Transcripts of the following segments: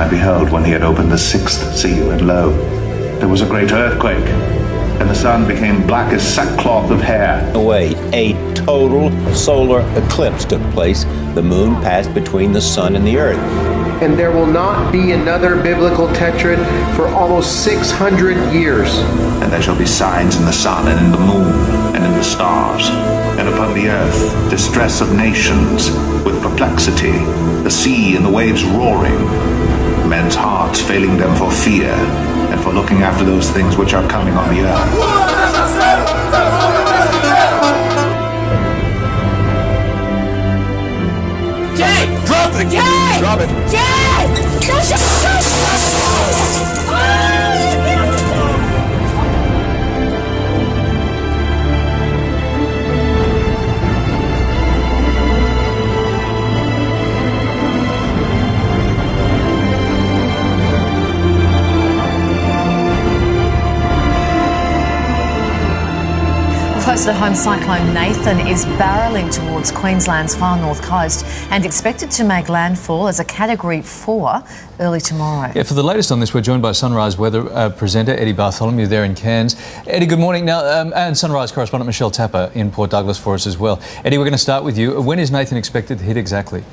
I beheld when he had opened the sixth seal, and lo, there was a great earthquake, and the sun became black as sackcloth of hair. Away, a total solar eclipse took place. The moon passed between the sun and the earth. And there will not be another biblical tetrad for almost 600 years. And there shall be signs in the sun, and in the moon, and in the stars, and upon the earth distress of nations, with perplexity, the sea and the waves roaring, men's hearts failing them for fear, and for looking after those things which are coming on the earth. Jay! Drop it! Jay! Drop it! Jay! Close to home, Cyclone Nathan is barrelling towards Queensland's far north coast and expected to make landfall as a Category 4 early tomorrow. Yeah, for the latest on this, we're joined by Sunrise weather presenter Eddie Bartholomew there in Cairns. Eddie, good morning. Now, and Sunrise correspondent Michelle Tapper in Port Douglas for us as well. Eddie, we're going to start with you. When is Nathan expected to hit exactly?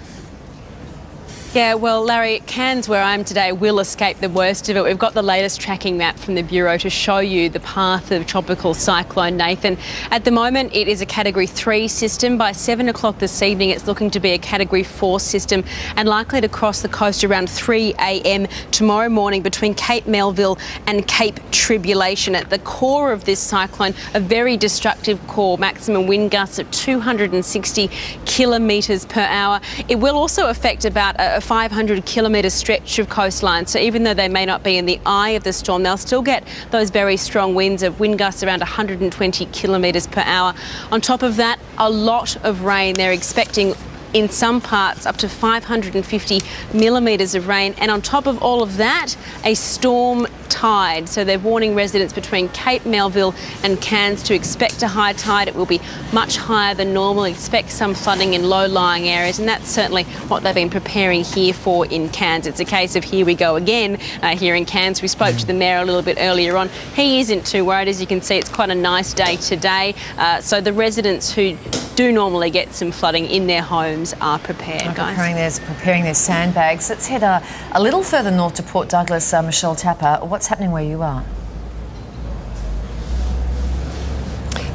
Yeah, well, Larry, Cairns, where I am today, will escape the worst of it. We've got the latest tracking map from the Bureau to show you the path of tropical cyclone Nathan. At the moment, it is a Category 3 system. By 7 o'clock this evening, it's looking to be a Category 4 system and likely to cross the coast around 3 a.m. tomorrow morning between Cape Melville and Cape Tribulation. At the core of this cyclone, a very destructive core, maximum wind gusts of 260 kilometres per hour. It will also affect about a 500 kilometre stretch of coastline, so even though they may not be in the eye of the storm, they'll still get those very strong winds of wind gusts around 120 kilometres per hour. On top of that, a lot of rain. They're expecting in some parts up to 550 millimetres of rain, and on top of all of that, a storm tide. So they're warning residents between Cape Melville and Cairns to expect a high tide. It will be much higher than normal. Expect some flooding in low-lying areas, and that's certainly what they've been preparing here for in Cairns. It's a case of here we go again here in Cairns. We spoke to the mayor a little bit earlier on. He isn't too worried. As you can see, it's quite a nice day today. So the residents who do normally get some flooding in their homes are prepared, guys. Preparing their sandbags. Let's head a little further north to Port Douglas. Michelle Tapper, what's happening where you are?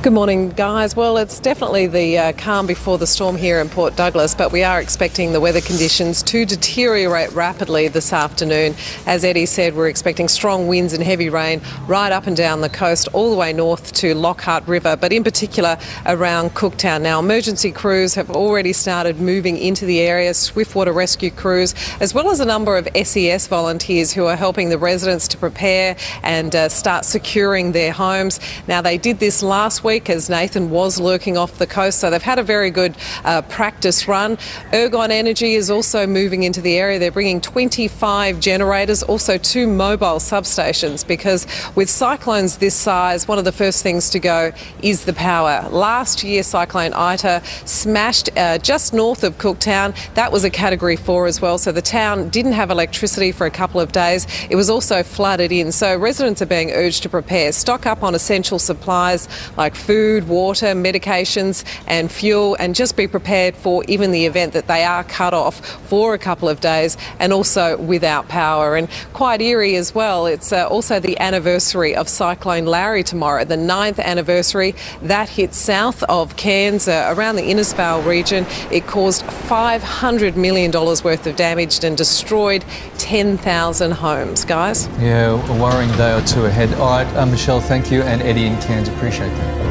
Good morning, guys. Well, it's definitely the calm before the storm here in Port Douglas, but we are expecting the weather conditions to deteriorate rapidly this afternoon. As Eddie said, we're expecting strong winds and heavy rain right up and down the coast, all the way north to Lockhart River, but in particular around Cooktown. Now, emergency crews have already started moving into the area, swiftwater rescue crews, as well as a number of SES volunteers who are helping the residents to prepare and start securing their homes. Now, they did this last week as Nathan was lurking off the coast, so they've had a very good practice run. Ergon Energy is also moving into the area. They're bringing 25 generators, also 2 mobile substations, because with cyclones this size, one of the first things to go is the power. Last year, Cyclone Ita smashed just north of Cooktown. That was a Category 4 as well, so the town didn't have electricity for a couple of days. It was also flooded in, so residents are being urged to prepare. Stock up on essential supplies like food, water, medications and fuel, and just be prepared for even the event that they are cut off for a couple of days and also without power. And quite eerie as well, it's also the anniversary of Cyclone Larry tomorrow, the 9th anniversary. That hit south of Cairns, around the Innisfail region. It caused $500 million worth of damage and destroyed 10,000 homes. Guys? Yeah, a worrying day or two ahead. All right, Michelle, thank you, and Eddie in Cairns, appreciate that.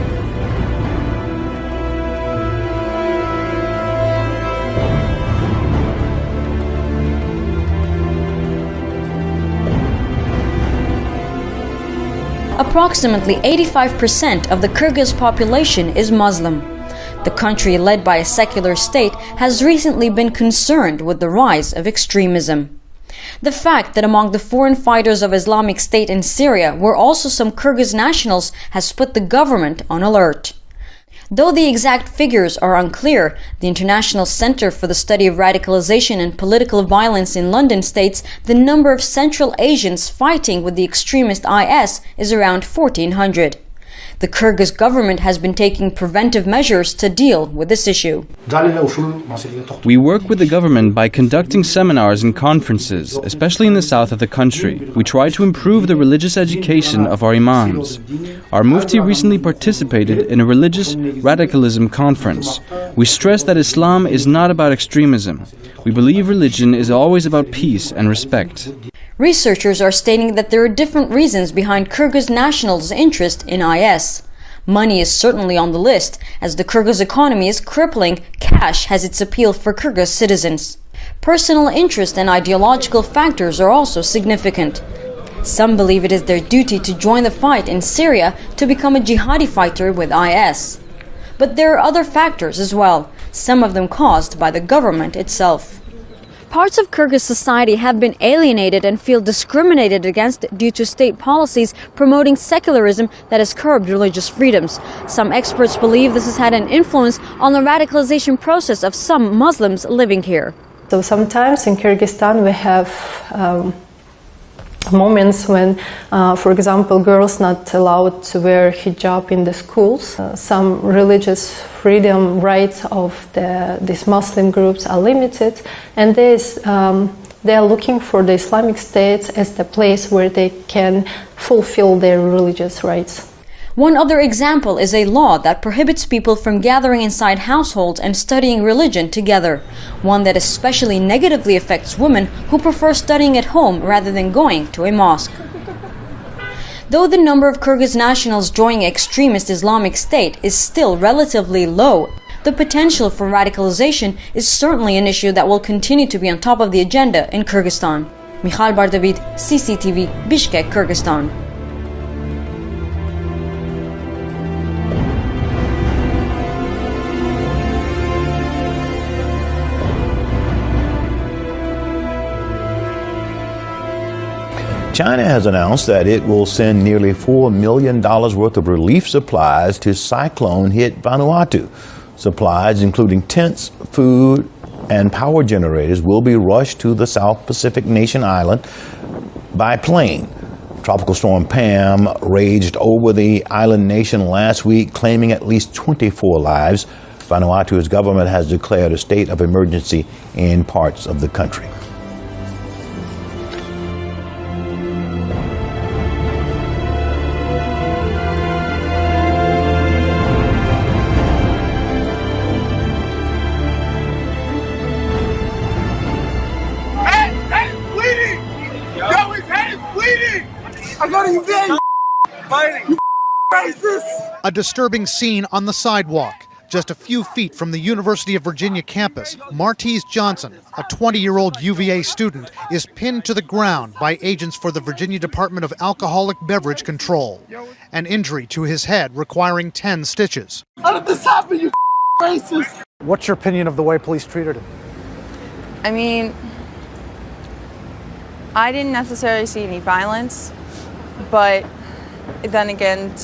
Approximately 85% of the Kyrgyz population is Muslim. The country, led by a secular state, has recently been concerned with the rise of extremism. The fact that among the foreign fighters of Islamic State in Syria were also some Kyrgyz nationals has put the government on alert. Though the exact figures are unclear, the International Center for the Study of Radicalization and Political Violence in London states the number of Central Asians fighting with the extremist IS is around 1,400. The Kyrgyz government has been taking preventive measures to deal with this issue. We work with the government by conducting seminars and conferences, especially in the south of the country. We try to improve the religious education of our imams. Our mufti recently participated in a religious radicalism conference. We stress that Islam is not about extremism. We believe religion is always about peace and respect. Researchers are stating that there are different reasons behind Kyrgyz nationals' interest in IS. Money is certainly on the list. As the Kyrgyz economy is crippling, cash has its appeal for Kyrgyz citizens. Personal interest and ideological factors are also significant. Some believe it is their duty to join the fight in Syria to become a jihadi fighter with IS. But there are other factors as well, some of them caused by the government itself. Parts of Kyrgyz society have been alienated and feel discriminated against due to state policies promoting secularism that has curbed religious freedoms. Some experts believe this has had an influence on the radicalization process of some Muslims living here. So sometimes in Kyrgyzstan we have moments when, for example, girls not allowed to wear hijab in the schools. Some religious freedom rights of these Muslim groups are limited, and they are looking for the Islamic State as the place where they can fulfill their religious rights. One other example is a law that prohibits people from gathering inside households and studying religion together, one that especially negatively affects women who prefer studying at home rather than going to a mosque. Though the number of Kyrgyz nationals joining extremist Islamic State is still relatively low, the potential for radicalization is certainly an issue that will continue to be on top of the agenda in Kyrgyzstan. Michal Bardavid, CCTV, Bishkek, Kyrgyzstan. China has announced that it will send nearly $4 million worth of relief supplies to cyclone-hit Vanuatu. Supplies, including tents, food, and power generators, will be rushed to the South Pacific nation island by plane. Tropical storm Pam raged over the island nation last week, claiming at least 24 lives. Vanuatu's government has declared a state of emergency in parts of the country. A disturbing scene on the sidewalk. Just a few feet from the University of Virginia campus, Martise Johnson, a 20-year-old UVA student, is pinned to the ground by agents for the Virginia Department of Alcoholic Beverage Control. An injury to his head requiring 10 stitches. How did this happen, you racist? What's your opinion of the way police treated him? I mean, I didn't necessarily see any violence, but then again,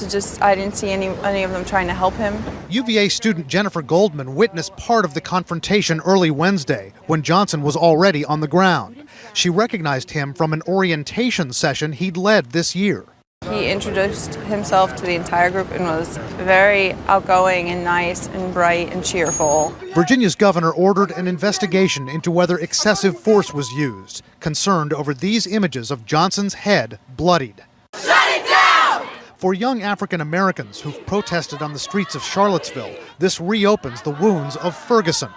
I didn't see any of them trying to help him. UVA student Jennifer Goldman witnessed part of the confrontation early Wednesday when Johnson was already on the ground. She recognized him from an orientation session he'd led this year. He introduced himself to the entire group and was very outgoing and nice and bright and cheerful. Virginia's governor ordered an investigation into whether excessive force was used, concerned over these images of Johnson's head bloodied. For young African Americans who've protested on the streets of Charlottesville, this reopens the wounds of Ferguson,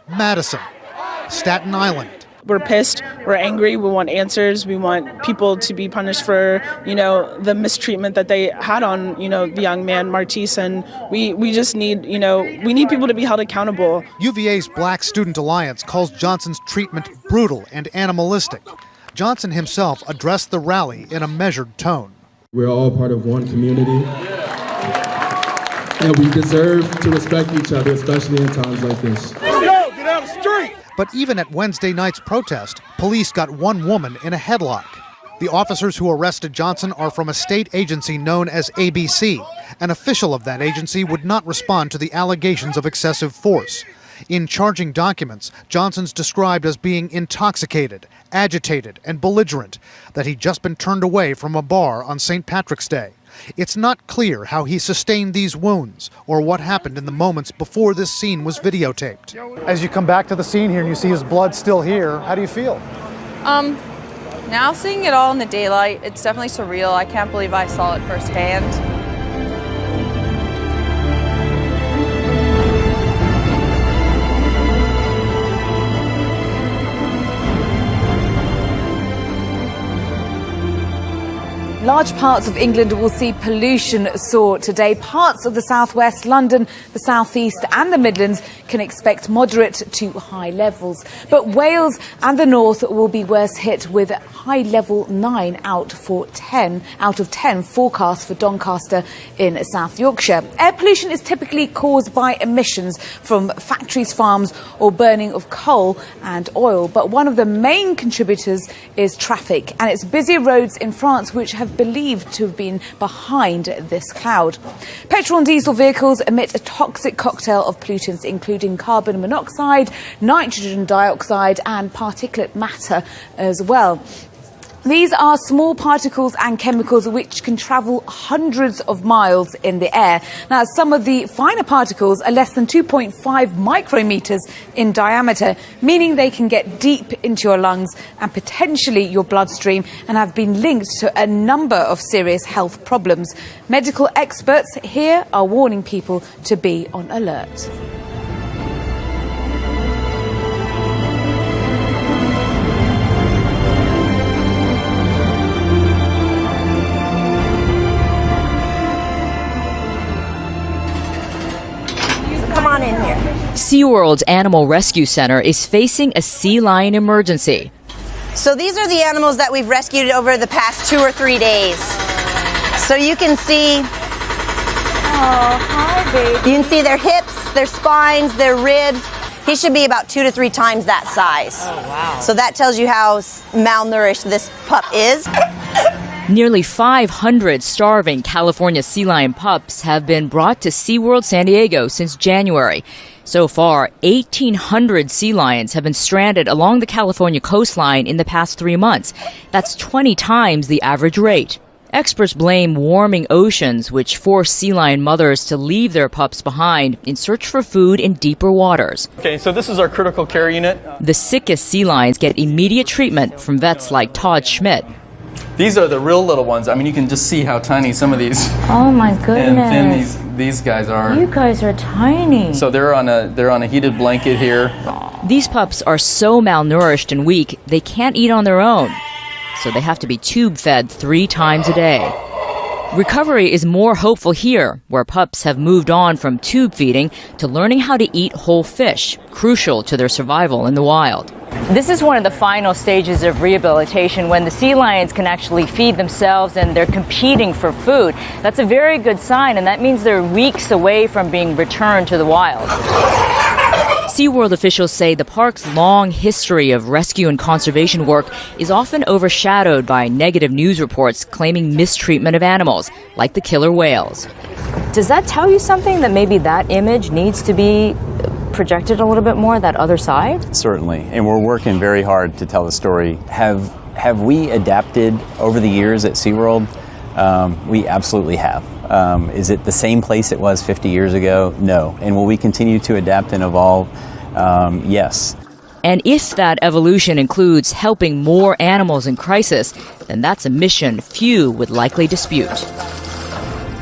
Madison, Staten Island. We're pissed, we're angry, we want answers, we want people to be punished for, the mistreatment that they had on, the young man, Martise, and we just need, we need people to be held accountable. UVA's Black Student Alliance calls Johnson's treatment brutal and animalistic. Johnson himself addressed the rally in a measured tone. We're all part of one community, and we deserve to respect each other, especially in times like this. Get out of the street! But even at Wednesday night's protest, police got one woman in a headlock. The officers who arrested Johnson are from a state agency known as ABC. An official of that agency would not respond to the allegations of excessive force. In charging documents, Johnson's described as being intoxicated, agitated, and belligerent, that he'd just been turned away from a bar on St. Patrick's Day. It's not clear how he sustained these wounds or what happened in the moments before this scene was videotaped. As you come back to the scene here and you see his blood still here, how do you feel? Now seeing it all in the daylight, it's definitely surreal. I can't believe I saw it firsthand. Large parts of England will see pollution soar today. Parts of the southwest, London, the southeast and the Midlands can expect moderate to high levels. But Wales and the north will be worse hit with high level 9 out of 10 forecast for Doncaster in South Yorkshire. Air pollution is typically caused by emissions from factories, farms or burning of coal and oil. But one of the main contributors is traffic, and it's busy roads in France which have believed to have been behind this cloud. Petrol and diesel vehicles emit a toxic cocktail of pollutants including carbon monoxide, nitrogen dioxide and particulate matter as well. These are small particles and chemicals which can travel hundreds of miles in the air. Now, some of the finer particles are less than 2.5 micrometers in diameter, meaning they can get deep into your lungs and potentially your bloodstream and have been linked to a number of serious health problems. Medical experts here are warning people to be on alert. Come on in here. SeaWorld's Animal Rescue Center is facing a sea lion emergency. So these are the animals that we've rescued over the past 2 or 3 days. So you can see, hi, baby. You can see their hips, their spines, their ribs. He should be about 2 to 3 times that size. Oh, wow. So that tells you how malnourished this pup is. Nearly 500 starving California sea lion pups have been brought to SeaWorld San Diego since January. So far, 1,800 sea lions have been stranded along the California coastline in the past 3 months. That's 20 times the average rate. Experts blame warming oceans, which force sea lion mothers to leave their pups behind in search for food in deeper waters. Okay, so this is our critical care unit. The sickest sea lions get immediate treatment from vets like Todd Schmidt. These are the real little ones. I mean, you can just see how tiny some of these Oh my goodness. and thin these guys are. You guys are tiny. So they're on a heated blanket here. These pups are so malnourished and weak, they can't eat on their own. So they have to be tube fed 3 times a day. Recovery is more hopeful here, where pups have moved on from tube feeding to learning how to eat whole fish, crucial to their survival in the wild. This is one of the final stages of rehabilitation when the sea lions can actually feed themselves and they're competing for food. That's a very good sign, and that means they're weeks away from being returned to the wild. SeaWorld officials say the park's long history of rescue and conservation work is often overshadowed by negative news reports claiming mistreatment of animals, like the killer whales. Does that tell you something, that maybe that image needs to be projected a little bit more, that other side? Certainly, and we're working very hard to tell the story. Have we adapted over the years at SeaWorld? We absolutely have. Is it the same place it was 50 years ago? No. And will we continue to adapt and evolve? Yes. And if that evolution includes helping more animals in crisis, then that's a mission few would likely dispute.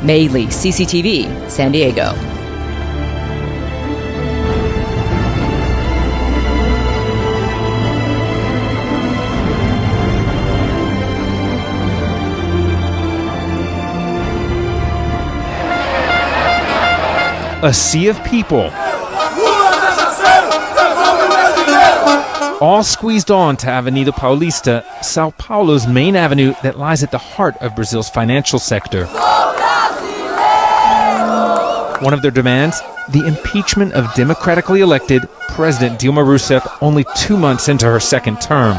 Mei Li, CCTV, San Diego. A sea of people, all squeezed on to Avenida Paulista, Sao Paulo's main avenue that lies at the heart of Brazil's financial sector. One of their demands, the impeachment of democratically elected President Dilma Rousseff only 2 months into her second term.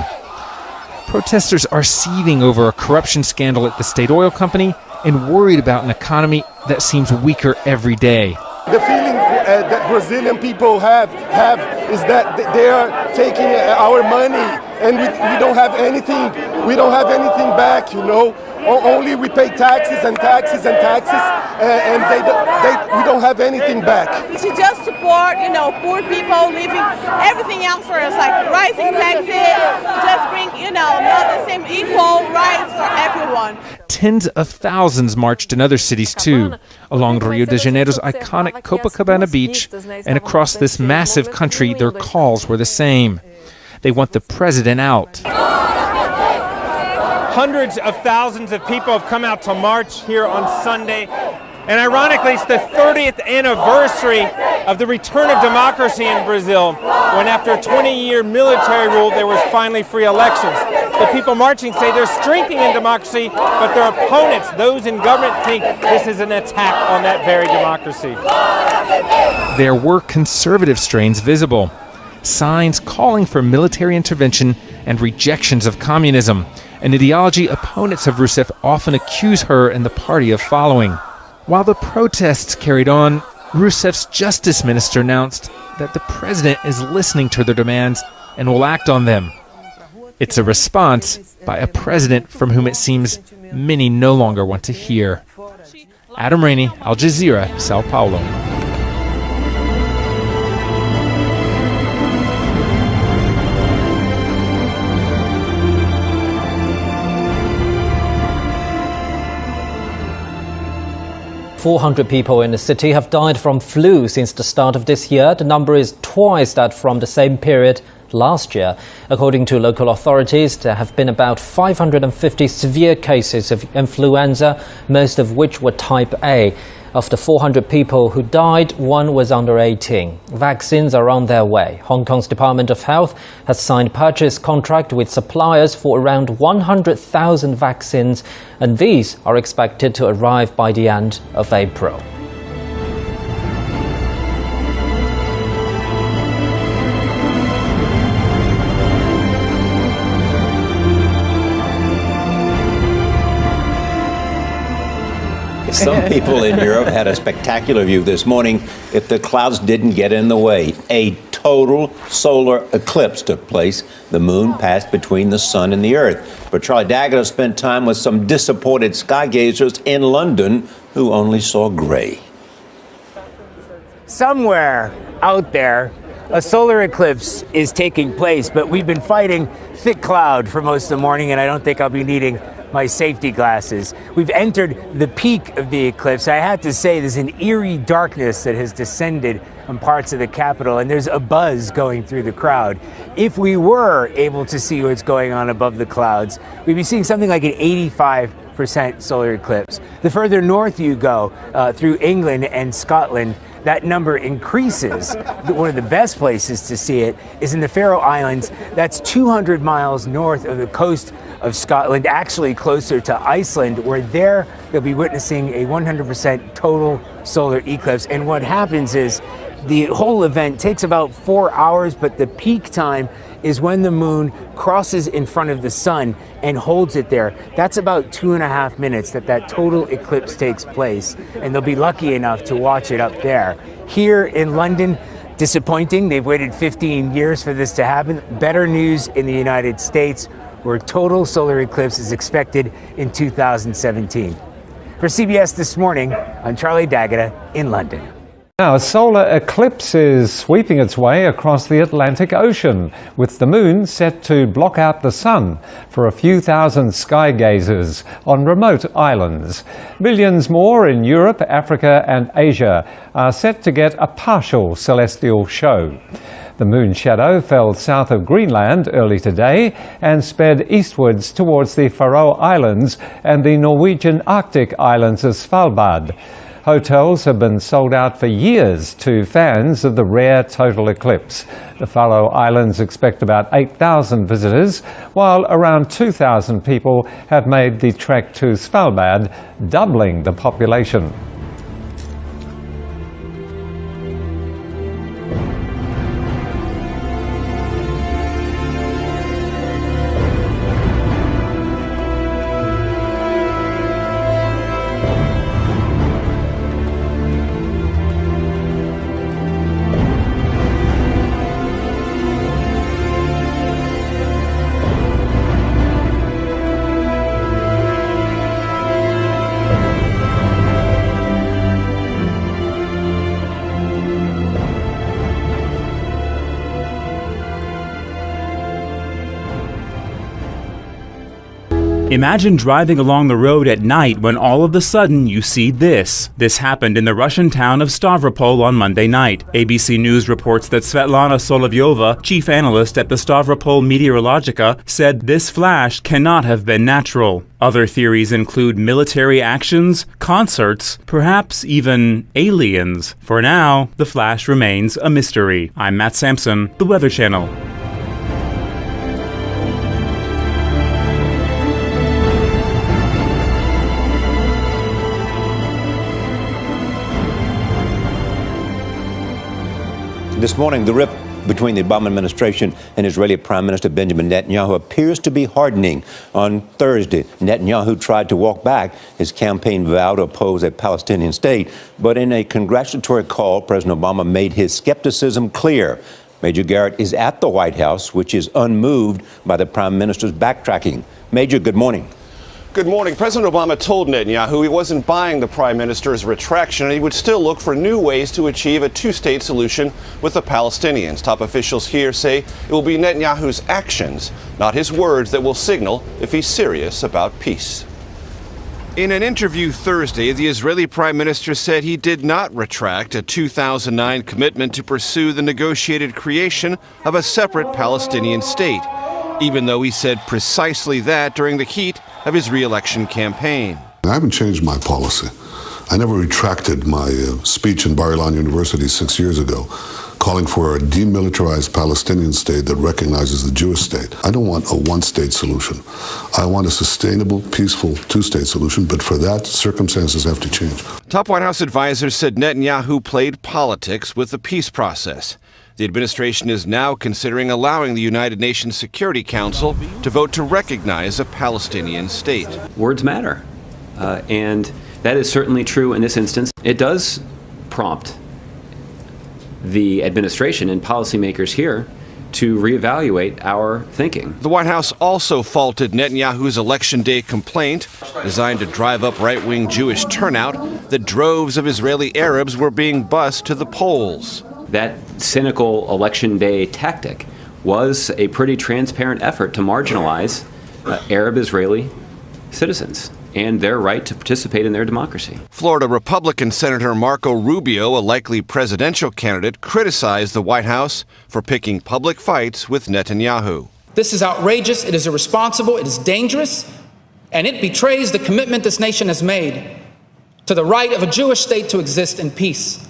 Protesters are seething over a corruption scandal at the state oil company and worried about an economy that seems weaker every day. The feeling that Brazilian people have is that they are taking our money and we don't have anything. We don't have anything back, you know. Only we pay taxes and taxes and taxes, and we don't have anything back. We should just support, you know, poor people leaving everything else for us, like rising taxes, just bring, you know, not the same equal rights for everyone. Tens of thousands marched in other cities too, along Rio de Janeiro's iconic Copacabana beach, and across this massive country their calls were the same. They want the president out. Hundreds of thousands of people have come out to march here on Sunday. And ironically, it's the 30th anniversary of the return of democracy in Brazil, when after a 20-year military rule, there was finally free elections. The people marching say they're strengthening democracy, but their opponents, those in government, think this is an attack on that very democracy. There were conservative strains visible, signs calling for military intervention and rejections of communism, an ideology opponents of Rousseff often accuse her and the party of following. While the protests carried on, Rousseff's justice minister announced that the president is listening to their demands and will act on them. It's a response by a president from whom it seems many no longer want to hear. Adam Rainey, Al Jazeera, Sao Paulo. .400 people in the city have died from flu since the start of this year. The number is twice that from the same period last year. According to local authorities, there have been about 550 severe cases of influenza, most of which were type A. Of the 400 people who died, one was under 18. Vaccines are on their way. Hong Kong's Department of Health has signed purchase contract with suppliers for around 100,000 vaccines, and these are expected to arrive by the end of April. Some people in Europe had a spectacular view this morning if the clouds didn't get in the way. A total solar eclipse took place. The moon passed between the sun and the earth. But Charlie D'Agata spent time with some disappointed skygazers in London who only saw gray. Somewhere out there, a solar eclipse is taking place, but we've been fighting thick cloud for most of the morning, and I don't think I'll be needing my safety glasses. We've entered the peak of the eclipse. I have to say there's an eerie darkness that has descended on parts of the capital, and there's a buzz going through the crowd. If we were able to see what's going on above the clouds, we'd be seeing something like an 85% solar eclipse. The further north you go, through England and Scotland, that number increases. One of the best places to see it is in the Faroe Islands. That's 200 miles north of the coast of Scotland, actually closer to Iceland, where there they'll be witnessing a 100% total solar eclipse. And what happens is the whole event takes about 4 hours, but the peak time is when the moon crosses in front of the sun and holds it there. That's about 2.5 minutes that total eclipse takes place, and they'll be lucky enough to watch it up there. Here in London, disappointing. They've waited 15 years for this to happen. Better news in the United States, where total solar eclipse is expected in 2017. For CBS This Morning, I'm Charlie D'Agata in London. Now, a solar eclipse is sweeping its way across the Atlantic Ocean, with the moon set to block out the sun for a few thousand sky gazers on remote islands. Millions more in Europe, Africa and Asia are set to get a partial celestial show. The moon shadow fell south of Greenland early today and sped eastwards towards the Faroe Islands and the Norwegian Arctic islands of Svalbard. Hotels have been sold out for years to fans of the rare total eclipse. The Faroe Islands expect about 8,000 visitors, while around 2,000 people have made the trek to Svalbard, doubling the population. Imagine driving along the road at night when all of a sudden you see this. This happened in the Russian town of Stavropol on Monday night. ABC News reports that Svetlana Solovyova, chief analyst at the Stavropol Meteorologica, said this flash cannot have been natural. Other theories include military actions, concerts, perhaps even aliens. For now, the flash remains a mystery. I'm Matt Sampson, The Weather Channel. This morning, the rift between the Obama administration and Israeli Prime Minister Benjamin Netanyahu appears to be hardening. On Thursday, Netanyahu tried to walk back his campaign vow to oppose a Palestinian state, but in a congratulatory call, President Obama made his skepticism clear. Major Garrett is at the White House, which is unmoved by the Prime Minister's backtracking. Major, good morning. Good morning. President Obama told Netanyahu he wasn't buying the Prime Minister's retraction and he would still look for new ways to achieve a two-state solution with the Palestinians. Top officials here say it will be Netanyahu's actions, not his words, that will signal if he's serious about peace. In an interview Thursday, the Israeli Prime Minister said he did not retract a 2009 commitment to pursue the negotiated creation of a separate Palestinian state, even though he said precisely that during the heat of his re-election campaign. I haven't changed my policy. I never retracted my speech in Bar-Ilan University 6 years ago, calling for a demilitarized Palestinian state that recognizes the Jewish state. I don't want a one-state solution. I want a sustainable, peaceful two-state solution, but for that, circumstances have to change. Top White House advisors said Netanyahu played politics with the peace process. The administration is now considering allowing the United Nations Security Council to vote to recognize a Palestinian state. Words matter, and that is certainly true in this instance. It does prompt the administration and policymakers here to reevaluate our thinking. The White House also faulted Netanyahu's Election Day complaint, designed to drive up right-wing Jewish turnout, that droves of Israeli Arabs were being bused to the polls. That cynical Election Day tactic was a pretty transparent effort to marginalize Arab Israeli citizens and their right to participate in their democracy. Florida Republican Senator Marco Rubio, a likely presidential candidate, criticized the White House for picking public fights with Netanyahu. This is outrageous, it is irresponsible, it is dangerous, and it betrays the commitment this nation has made to the right of a Jewish state to exist in peace.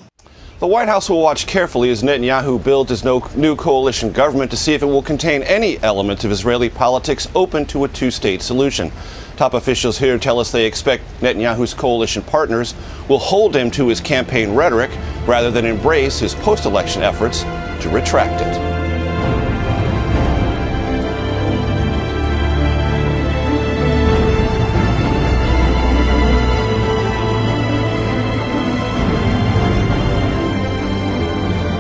The White House will watch carefully as Netanyahu builds his new coalition government to see if it will contain any elements of Israeli politics open to a two-state solution. Top officials here tell us they expect Netanyahu's coalition partners will hold him to his campaign rhetoric rather than embrace his post-election efforts to retract it.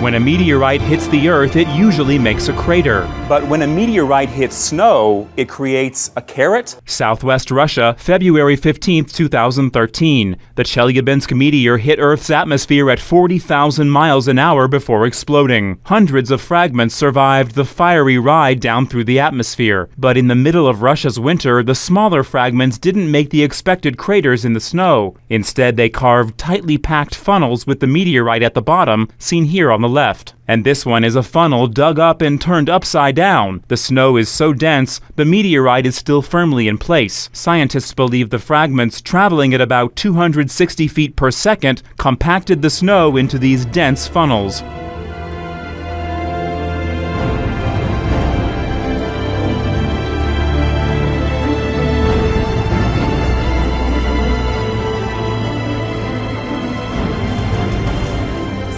When a meteorite hits the Earth, it usually makes a crater. But when a meteorite hits snow, it creates a carrot? Southwest Russia, February 15, 2013. The Chelyabinsk meteor hit Earth's atmosphere at 40,000 miles an hour before exploding. Hundreds of fragments survived the fiery ride down through the atmosphere. But in the middle of Russia's winter, the smaller fragments didn't make the expected craters in the snow. Instead, they carved tightly packed funnels with the meteorite at the bottom, seen here on the left. And this one is a funnel dug up and turned upside down. The snow is so dense, the meteorite is still firmly in place. Scientists believe the fragments, traveling at about 260 feet per second, compacted the snow into these dense funnels.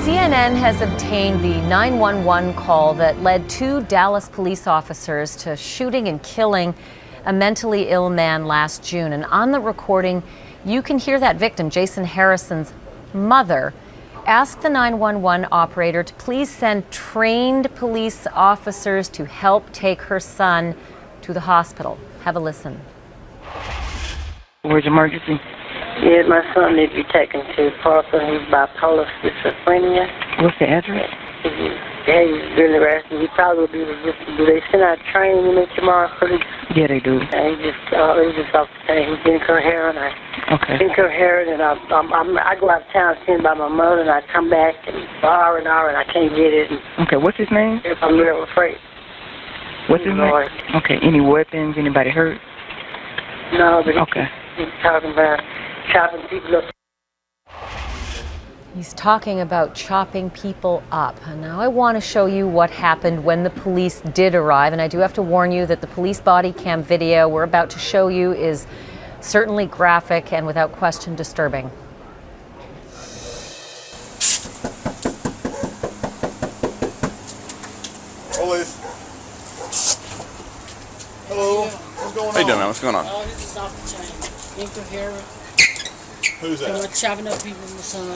CNN has obtained the 911 call that led two Dallas police officers to shooting and killing a mentally ill man last June. And on the recording, you can hear that victim, Jason Harrison's mother, ask the 911 operator to please send trained police officers to help take her son to the hospital. Have a listen. Where's emergency? Yeah, my son needs to be taken to Parker. He's bipolar schizophrenia. What's the address? Hey, he's been arrested. He probably will be resistant. Do they send out training him in tomorrow police? Yeah, they do. And he just off the chain. He's been coherent. Okay. Been coherent, and I go out of town seen by my mother, and I come back and hour and I can't get it. Okay, what's his name? I'm real afraid. What's his name? Okay, any weapons? Anybody hurt? No, but he's talking about chopping people up. He's talking about chopping people up. And now I want to show you what happened when the police did arrive. And I do have to warn you that the police body cam video we're about to show you is certainly graphic and without question disturbing. Hello. What's going on? How you doing, man? What's going on? Oh, this is off the chain. Incoherent. Who's that? We're chopping up people in the sun.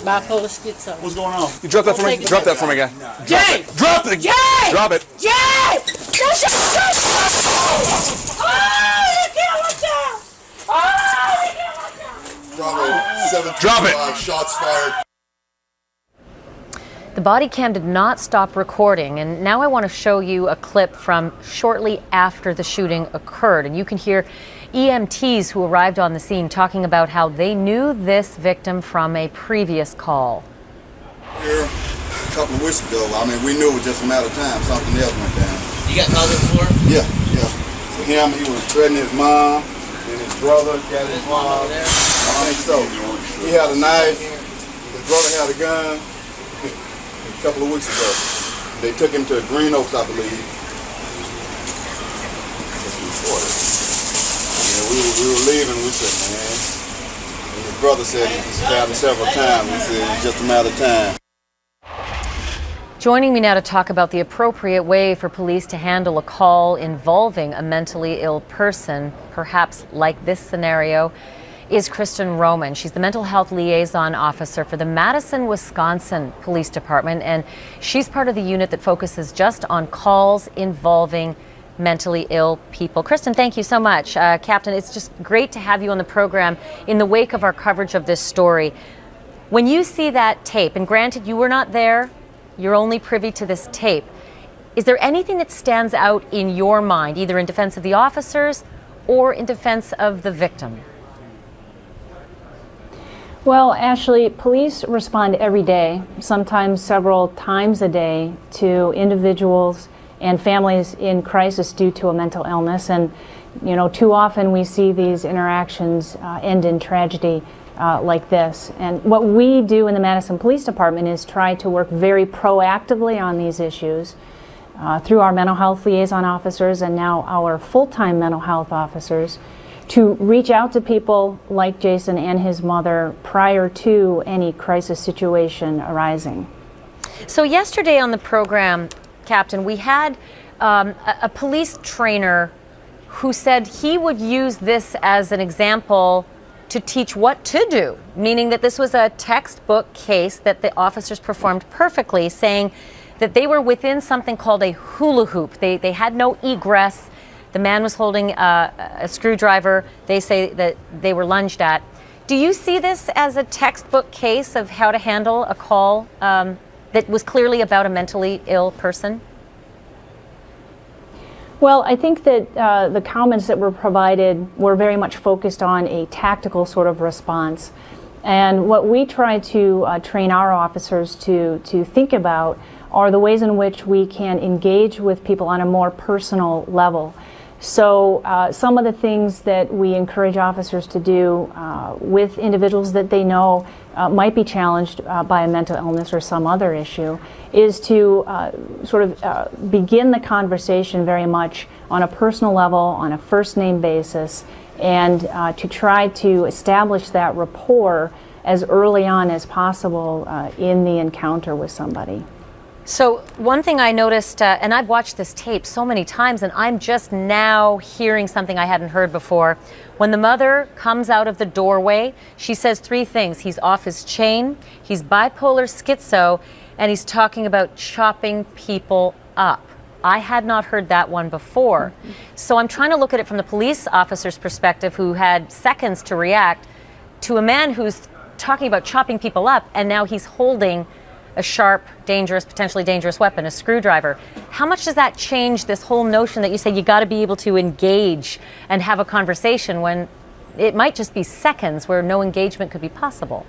Bipolar schizo. What's going on? You drop that for me? Drop that for me, guy. Jay! Drop it! Jay! Drop it! Jay! Drop it! Shots fired. The body cam did not stop recording, and now I want to show you a clip from shortly after the shooting occurred. And you can hear EMTs who arrived on the scene talking about how they knew this victim from a previous call. Here a couple of weeks ago, we knew it was just a matter of time. Something else went down. You got called before? Yeah. For him, he was threatening his mom, and his brother got his mom. I think so. He had a knife. His brother had a gun. A couple of weeks ago, they took him to Green Oaks, I believe. We were leaving. We said, man. And his brother said he stabbed him several times. He said it's just a matter of time. Joining me now to talk about the appropriate way for police to handle a call involving a mentally ill person, perhaps like this scenario, is Kristen Roman. She's the mental health liaison officer for the Madison, Wisconsin Police Department, and she's part of the unit that focuses just on calls involving mentally ill people. Kristen, thank you so much. Captain, it's just great to have you on the program in the wake of our coverage of this story. When you see that tape, and granted you were not there, you're only privy to this tape, is there anything that stands out in your mind, either in defense of the officers or in defense of the victim? Well, Ashley, police respond every day, sometimes several times a day, to individuals and families in crisis due to a mental illness. And, too often we see these interactions end in tragedy like this. And what we do in the Madison Police Department is try to work very proactively on these issues through our mental health liaison officers and now our full-time mental health officers, to reach out to people like Jason and his mother prior to any crisis situation arising. So yesterday on the program, Captain, we had a police trainer who said he would use this as an example to teach what to do, meaning that this was a textbook case that the officers performed perfectly, saying that they were within something called a hula hoop. They had no egress. The man was holding a screwdriver. They say that they were lunged at. Do you see this as a textbook case of how to handle a call that was clearly about a mentally ill person? Well, I think that the comments that were provided were very much focused on a tactical sort of response. And what we try to train our officers to think about are the ways in which we can engage with people on a more personal level. So some of the things that we encourage officers to do with individuals that they know might be challenged by a mental illness or some other issue is to begin the conversation very much on a personal level, on a first name basis, and to try to establish that rapport as early on as possible in the encounter with somebody. So one thing I noticed, and I've watched this tape so many times, and I'm just now hearing something I hadn't heard before. When the mother comes out of the doorway, she says three things. He's off his chain, he's bipolar schizo, and he's talking about chopping people up. I had not heard that one before. So I'm trying to look at it from the police officer's perspective, who had seconds to react, to a man who's talking about chopping people up, and now he's holding a sharp, dangerous, potentially dangerous weapon, a screwdriver. How much does that change this whole notion that you say you got to be able to engage and have a conversation when it might just be seconds where no engagement could be possible?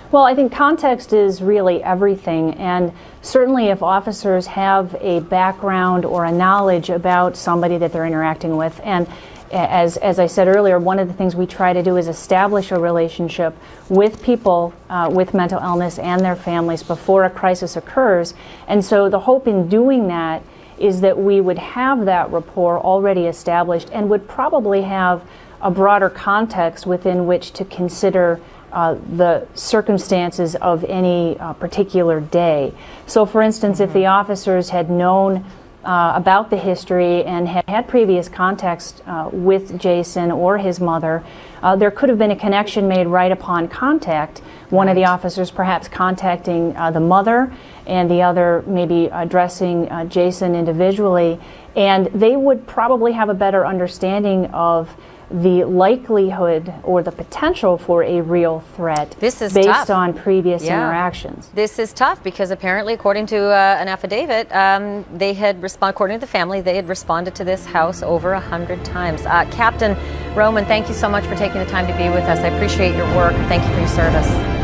Well, I think context is really everything, and certainly if officers have a background or a knowledge about somebody that they're interacting with, and as I said earlier, one of the things we try to do is establish a relationship with people with mental illness and their families before a crisis occurs. And so the hope in doing that is that we would have that rapport already established and would probably have a broader context within which to consider the circumstances of any particular day. So for instance, if the officers had known about the history and had previous context with Jason or his mother, there could have been a connection made right upon contact. One of the officers perhaps contacting the mother and the other maybe addressing Jason individually, and they would probably have a better understanding of the likelihood or the potential for a real threat based tough. on previous interactions. This is tough because apparently, according to an affidavit, they had according to the family, they had responded to this house over 100 times. Captain Roman, thank you so much for taking the time to be with us. I appreciate your work. Thank you for your service.